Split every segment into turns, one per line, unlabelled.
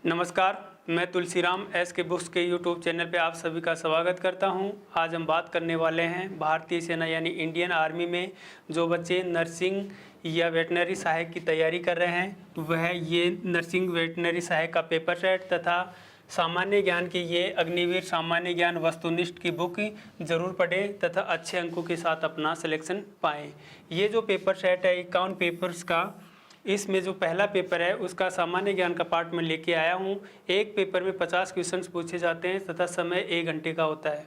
नमस्कार, मैं तुलसीराम एस के बुक्स के यूट्यूब चैनल पे आप सभी का स्वागत करता हूं। आज हम बात करने वाले हैं भारतीय सेना यानी इंडियन आर्मी में जो बच्चे नर्सिंग या वेटनरी सहायक की तैयारी कर रहे हैं वह ये नर्सिंग वेटनरी सहायक का पेपर सेट तथा सामान्य ज्ञान की ये अग्निवीर सामान्य ज्ञान वस्तुनिष्ठ की बुक ज़रूर पढ़ें तथा अच्छे अंकों के साथ अपना सिलेक्शन पाएँ। ये जो पेपर सेट है 51 पेपर्स का, इसमें जो पहला पेपर है उसका सामान्य ज्ञान का पार्ट में लेके आया हूँ। एक पेपर में 50 क्वेश्चंस पूछे जाते हैं तथा समय 1 घंटे का होता है।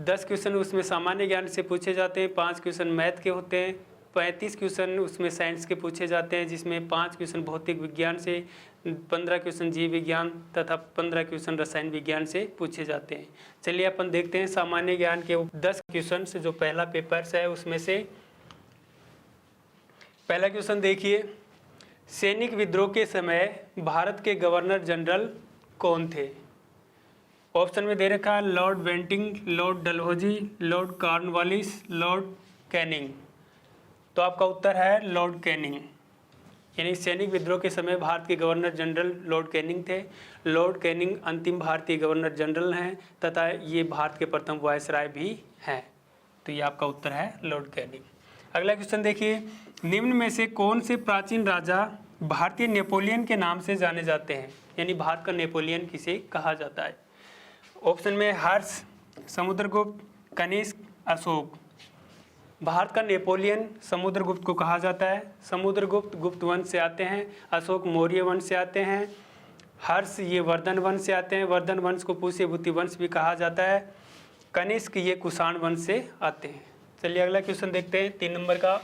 10 क्वेश्चन उसमें सामान्य ज्ञान से पूछे जाते हैं, 5 क्वेश्चन मैथ के होते हैं, 35 क्वेश्चन उसमें साइंस के पूछे जाते हैं जिसमें 5 क्वेश्चन भौतिक विज्ञान से, 15 क्वेश्चन जीव विज्ञान तथा 15 क्वेश्चन रसायन विज्ञान से पूछे जाते हैं। चलिए अपन देखते हैं सामान्य ज्ञान के 10 क्वेश्चन से जो पहला पेपर है उसमें से पहला क्वेश्चन देखिए। सैनिक विद्रोह के समय भारत के गवर्नर जनरल कौन थे? ऑप्शन में दे रखा है Lord Bentinck, Lord Dalhousie, Lord Cornwallis, Lord Canning. तो आपका उत्तर है लॉर्ड कैनिंग। यानी सैनिक विद्रोह के समय भारत के गवर्नर जनरल लॉर्ड कैनिंग थे। लॉर्ड कैनिंग अंतिम भारतीय गवर्नर जनरल हैं तथा ये भारत के प्रथम वायसराय भी हैं। तो ये आपका उत्तर है लॉर्ड कैनिंग। अगला क्वेश्चन देखिए। निम्न में से कौन से प्राचीन राजा भारतीय नेपोलियन के नाम से जाने जाते हैं? यानी भारत का नेपोलियन किसे कहा जाता है? ऑप्शन में हर्ष, समुद्रगुप्त, कनिष्क, अशोक। भारत का नेपोलियन समुद्रगुप्त को कहा जाता है। समुद्रगुप्त गुप्त वंश से आते हैं, अशोक मौर्य वंश से आते हैं, हर्ष ये वर्धन वंश से आते हैं, वर्धन वंश को पुष्यभूति वंश भी कहा जाता है, कनिष्क ये कुषाण वंश से आते हैं। चलिए अगला क्वेश्चन देखते हैं 3 नंबर का।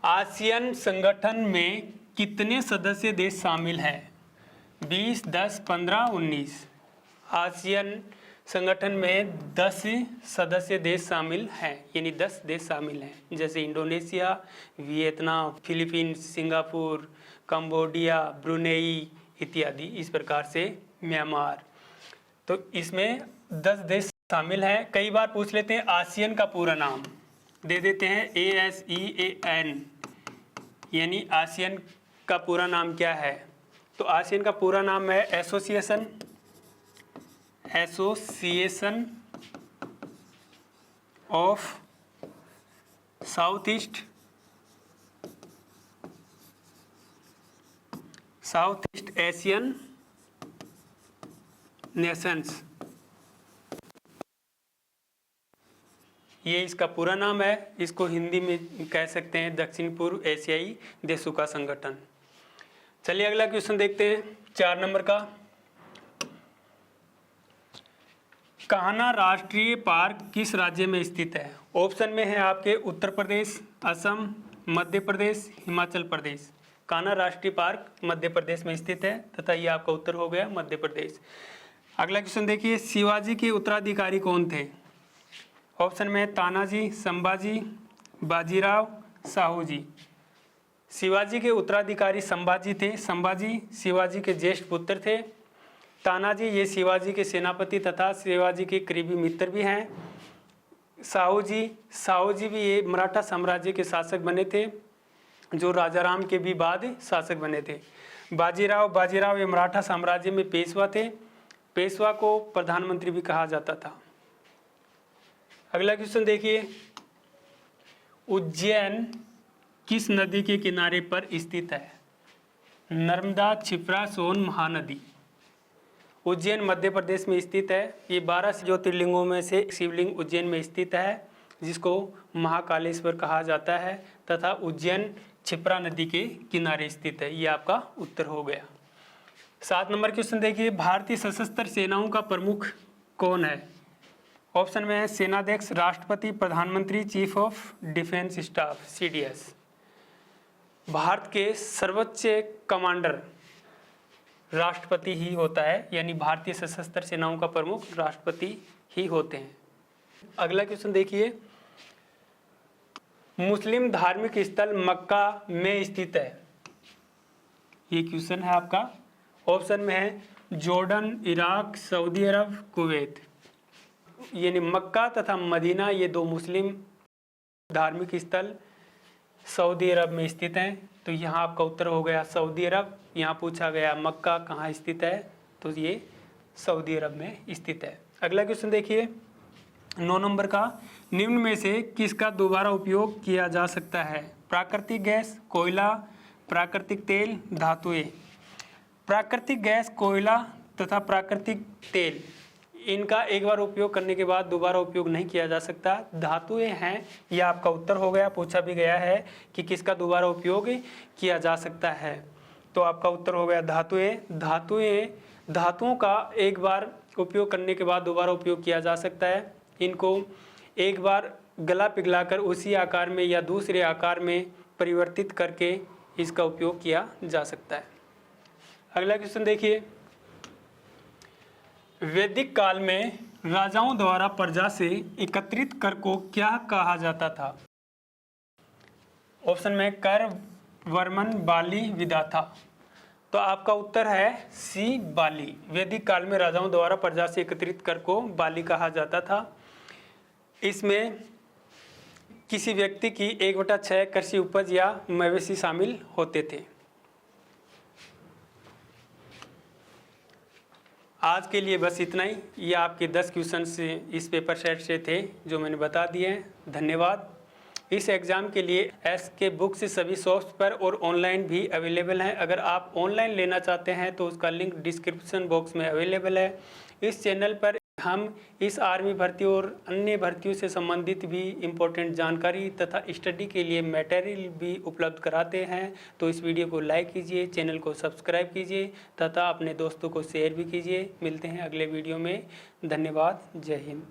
आसियान संगठन में कितने सदस्य देश शामिल हैं? 20, 10, 15, 19। आसियान संगठन में 10 सदस्य देश शामिल हैं, यानी 10 देश शामिल हैं, जैसे Indonesia, Vietnam, Philippines, Singapore, Cambodia, Brunei इत्यादि। इस प्रकार से म्यांमार। तो इसमें 10 देश शामिल हैं। कई बार पूछ लेते हैं आसियान का पूरा नाम, दे देते हैं ASEAN, यानी आसियान का पूरा नाम क्या है? तो आसियान का पूरा नाम है association of south east Asian Nations. ये इसका पूरा नाम है। इसको हिंदी में कह सकते हैं दक्षिण पूर्व एशियाई देशों का संगठन। चलिए अगला क्वेश्चन देखते हैं 4 नंबर का। कान्हा राष्ट्रीय पार्क किस राज्य में स्थित है? ऑप्शन में है आपके उत्तर प्रदेश, असम, मध्य प्रदेश, हिमाचल प्रदेश। कान्हा राष्ट्रीय पार्क मध्य प्रदेश में स्थित है तथा ये आपका उत्तर हो गया मध्य प्रदेश। अगला क्वेश्चन देखिए। शिवाजी के उत्तराधिकारी कौन थे? ऑप्शन में तानाजी, संभाजी, बाजीराव, साहू जी। शिवाजी के उत्तराधिकारी संभाजी थे। संभाजी शिवाजी के ज्येष्ठ पुत्र थे। तानाजी ये शिवाजी के सेनापति तथा शिवाजी के करीबी मित्र भी हैं। साहू जी भी ये मराठा साम्राज्य के शासक बने थे जो राजाराम के भी बाद शासक बने थे। बाजीराव ये मराठा साम्राज्य में पेशवा थे। पेशवा को प्रधानमंत्री भी कहा जाता था। अगला क्वेश्चन देखिए। उज्जैन किस नदी के किनारे पर स्थित है? नर्मदा, क्षिप्रा, सोन, महानदी। उज्जैन मध्य प्रदेश में स्थित है। ये 12 ज्योतिर्लिंगों में से शिवलिंग उज्जैन में स्थित है जिसको महाकालेश्वर कहा जाता है तथा उज्जैन क्षिप्रा नदी के किनारे स्थित है। ये आपका उत्तर हो गया। 7 नंबर क्वेश्चन देखिए। भारतीय सशस्त्र सेनाओं का प्रमुख कौन है? ऑप्शन में है सेनाध्यक्ष, राष्ट्रपति, प्रधानमंत्री, chief of defence staff CDS। Bharat के सर्वोच्च कमांडर राष्ट्रपति ही होता है, यानी भारतीय सशस्त्र सेनाओं का प्रमुख राष्ट्रपति ही होते हैं। अगला क्वेश्चन देखिए। मुस्लिम धार्मिक स्थल मक्का में स्थित है। ये क्वेश्चन है आपका। ऑप्शन में है जॉर्डन, इराक, सऊदी अरब, कुवैत। यानी मक्का तथा मदीना ये 2 मुस्लिम धार्मिक स्थल सऊदी अरब में स्थित हैं। तो यहाँ आपका उत्तर हो गया सऊदी अरब। यहाँ पूछा गया मक्का कहाँ स्थित है, तो ये सऊदी अरब में स्थित है। अगला क्वेश्चन देखिए 9 नंबर का, निम्न में से किसका दोबारा उपयोग किया जा सकता है? प्राकृतिक गैस, कोयला, प्राकृतिक तेल, धातुएं। प्राकृतिक गैस, कोयला तथा प्राकृतिक तेल, इनका एक बार उपयोग करने के बाद दोबारा उपयोग नहीं किया जा सकता। धातुएं हैं, यह आपका उत्तर हो गया। पूछा भी गया है कि किसका दोबारा उपयोग किया जा सकता है, तो आपका उत्तर हो गया धातुएं। धातुओं का एक बार उपयोग करने के बाद दोबारा उपयोग किया जा सकता है। इनको एक बार गला पिघलाकर उसी आकार में या दूसरे आकार में परिवर्तित करके इसका उपयोग किया जा सकता है। अगला क्वेश्चन देखिए, वैदिक काल में राजाओं द्वारा प्रजा से एकत्रित कर को क्या कहा जाता था? ऑप्शन में कर, वर्मन, बाली, विधाता। तो आपका उत्तर है सी, बाली। वैदिक काल में राजाओं द्वारा प्रजा से एकत्रित कर को बाली कहा जाता था। इसमें किसी व्यक्ति की 1/6 कृषि उपज या मवेशी शामिल होते थे। आज के लिए बस इतना ही। ये आपके 10 क्वेश्चन से इस पेपर सेट से थे जो मैंने बता दिए हैं। धन्यवाद। इस एग्ज़ाम के लिए SK बुक से सभी शॉप्स पर और ऑनलाइन भी अवेलेबल हैं। अगर आप ऑनलाइन लेना चाहते हैं तो उसका लिंक डिस्क्रिप्शन बॉक्स में अवेलेबल है। इस चैनल पर हम इस आर्मी भर्ती और अन्य भर्तियों से संबंधित भी इम्पोर्टेंट जानकारी तथा स्टडी के लिए मटेरियल भी उपलब्ध कराते हैं। तो इस वीडियो को लाइक कीजिए, चैनल को सब्सक्राइब कीजिए तथा अपने दोस्तों को शेयर भी कीजिए। मिलते हैं अगले वीडियो में। धन्यवाद। जय हिंद।